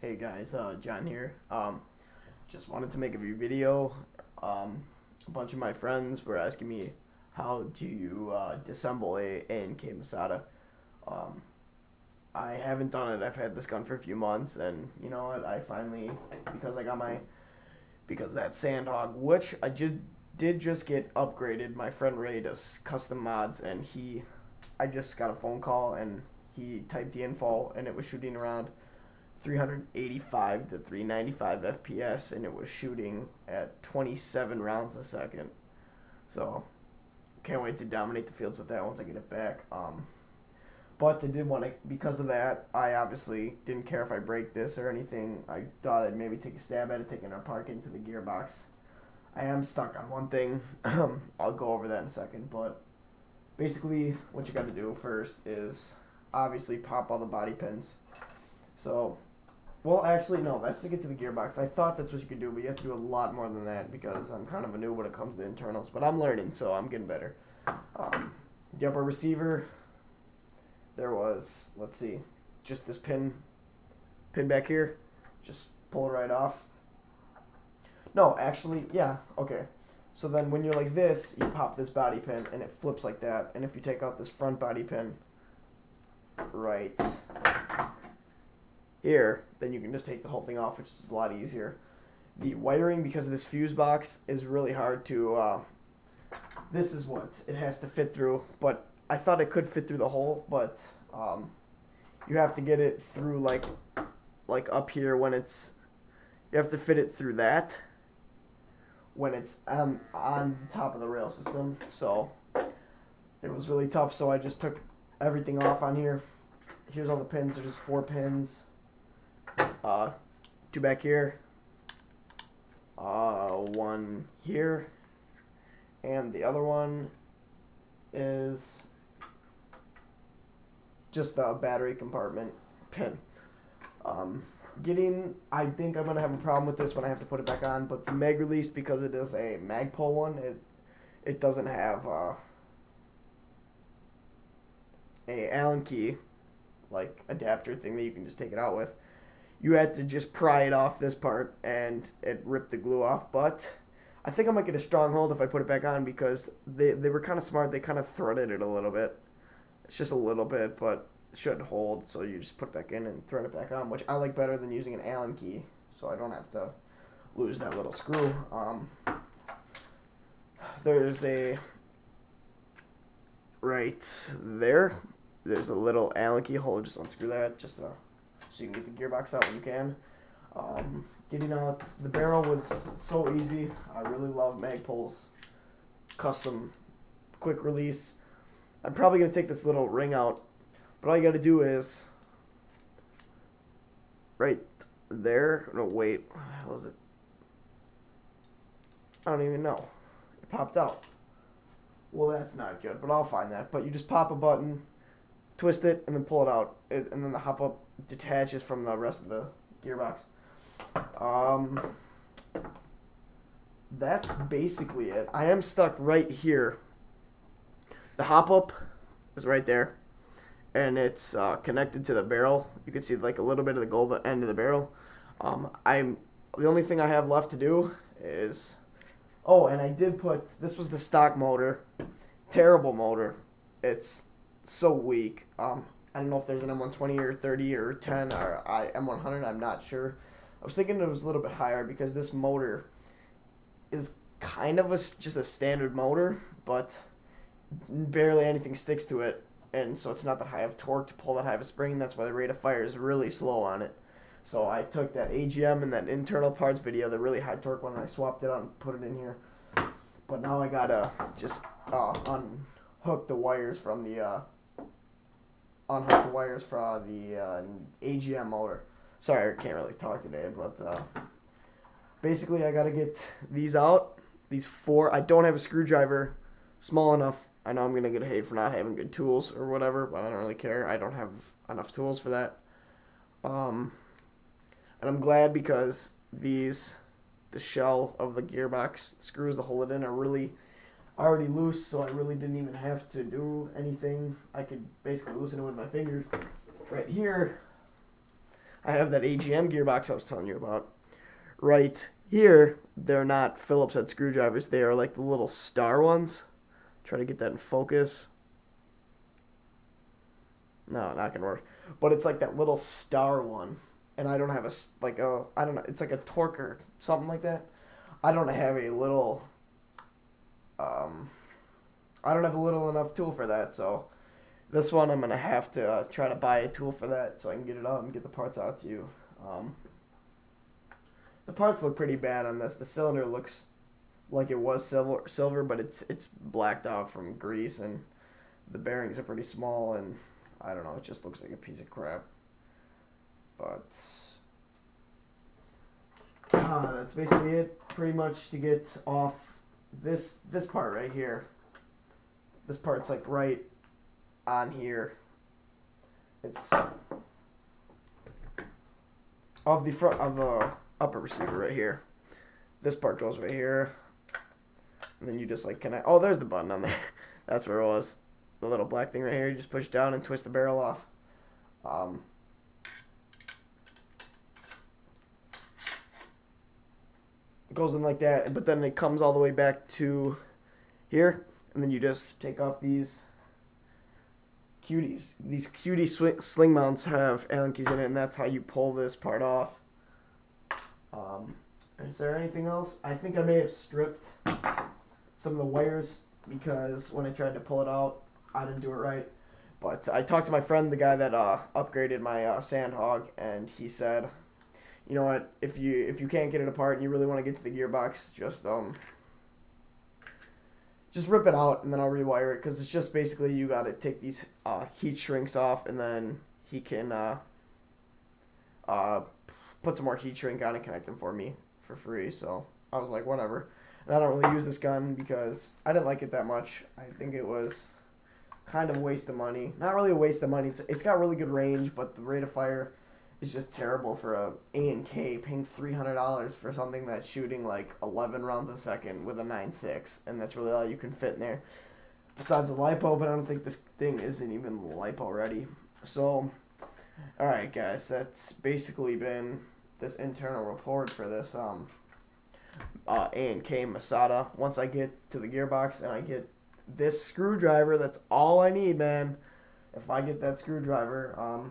Hey guys, John here. Just wanted to make a video. A bunch of my friends were asking me how do you disassemble a ANK Masada. Um, I haven't done it. I've had this gun for a few months, and you know what? I finally, because I got my because that Sandhog, which I just get upgraded. My friend Ray does custom mods, and I just got a phone call, and he typed the info, and it was shooting around 385 to 395 FPS, and it was shooting at 27 rounds a second. So can't wait to dominate the fields with that once I get it back. But I did want to, because of that, I obviously didn't care if I break this or anything. I thought I'd maybe take a stab at it, taking it apart, into the gearbox. I am stuck on one thing. I'll go over that in a second, but basically, what you got to do first is obviously pop all the body pins. So well, actually, no. That's to get to the gearbox. I thought that's what you could do, but you have to do a lot more than that because I'm kind of a noob when it comes to internals. But I'm learning, so I'm getting better. The upper receiver, there was, let's see, just this pin back here. Just pull it right off. No, actually, yeah, okay. So then when you're like this, you pop this body pin and it flips like that. And if you take out this front body pin right here, then you can just take the whole thing off, which is a lot easier. The wiring, because of this fuse box, is really hard to, this is what it has to fit through, but I thought it could fit through the hole, but you have to get it through like up here when it's, you have to fit it through that when it's on top of the rail system. So it was really tough, so I just took everything off on here. Here's all the pins. There's just 4 pins. Uh, 2 back here, 1 here, and the other one is just the battery compartment pin. I think I'm gonna have a problem with this when I have to put it back on, but the mag release, because it is a Magpul one, it doesn't have a Allen key like adapter thing that you can just take it out with. You had to just pry it off this part and it ripped the glue off. But I think I might get a strong hold if I put it back on because they were kind of smart. They kind of threaded it a little bit. It's just a little bit, but it should hold. So you just put it back in and thread it back on, which I like better than using an Allen key. So I don't have to lose that little screw. There's a right there. There's a little Allen key hole. Just unscrew that, just so you can get the gearbox out when you can. Getting out the barrel was so easy. I really love Magpul's custom quick release. I'm probably gonna take this little ring out, but all you gotta do is right there. No, wait, what the hell is it? I don't even know. It popped out. Well, that's not good, but I'll find that. But you just pop a button, twist it, and then pull it out, and then the hop up detaches from the rest of the gearbox. Um, that's basically it. I am stuck right here. The hop up is right there, and it's connected to the barrel. You can see like a little bit of the gold end of the barrel. I'm the only thing I have left to do is, oh, and I did put, this was the stock motor, terrible motor. It's so weak. I don't know if there's an M120 or 30 or 10 or M100. I'm not sure. I was thinking it was a little bit higher because this motor is kind of just a standard motor, but barely anything sticks to it, and so it's not that high of torque to pull that high of a spring. That's why the rate of fire is really slow on it. So I took that AGM and that internal parts video, the really high torque one, and I swapped it out and put it in here. But now I gotta just unhook the wires from the AGM motor. Sorry, I can't really talk today, but basically I gotta get these out. These 4. I don't have a screwdriver small enough. I know I'm gonna get hate for not having good tools or whatever, but I don't really care. I don't have enough tools for that. And I'm glad because the shell of the gearbox screws that hold it in are really already loose, so I really didn't even have to do anything. I could basically loosen it with my fingers. Right here, I have that AGM gearbox I was telling you about. Right here, they're not Phillips head screwdrivers. They are like the little star ones. Try to get that in focus. No, not gonna work. But it's like that little star one, and I don't have like a I don't know. It's like a torquer, something like that. I don't have a little. Um, I don't have a little enough tool for that, so this one I'm gonna have to try to buy a tool for that so I can get it out and get the parts out to you. The parts look pretty bad on this. The cylinder looks like it was silver, but it's blacked out from grease, and the bearings are pretty small, and I don't know. It just looks like a piece of crap. But that's basically it. Pretty much to get off this part right here. This part's like right on here. It's of the front of the upper receiver right here. This part goes right here, and then you just like connect. Oh, there's the button on there. That's where it was. The little black thing right here. You just push down and twist the barrel off. It goes in like that, but then it comes all the way back to here, and then you just take off these cuties. These cutie sling mounts have Allen keys in it, and that's how you pull this part off. Is there anything else? I think I may have stripped some of the wires because when I tried to pull it out, I didn't do it right. But I talked to my friend, the guy that upgraded my Sandhog, and he said, you know what, if you can't get it apart and you really want to get to the gearbox, just rip it out and then I'll rewire it, because it's just basically you got to take these heat shrinks off, and then he can put some more heat shrink on and connect them for me for free. So I was like, whatever. And I don't really use this gun because I didn't like it that much. I think it was kind of a waste of money. Not really a waste of money. It's got really good range, but the rate of fire is just terrible for a A&K, paying $300 for something that's shooting like 11 rounds a second with a 9.6, and that's really all you can fit in there. Besides the LiPo, but I don't think this thing isn't even LiPo ready. So, alright guys, that's basically been this internal report for this A&K Masada. Once I get to the gearbox and I get this screwdriver, that's all I need, man. If I get that screwdriver,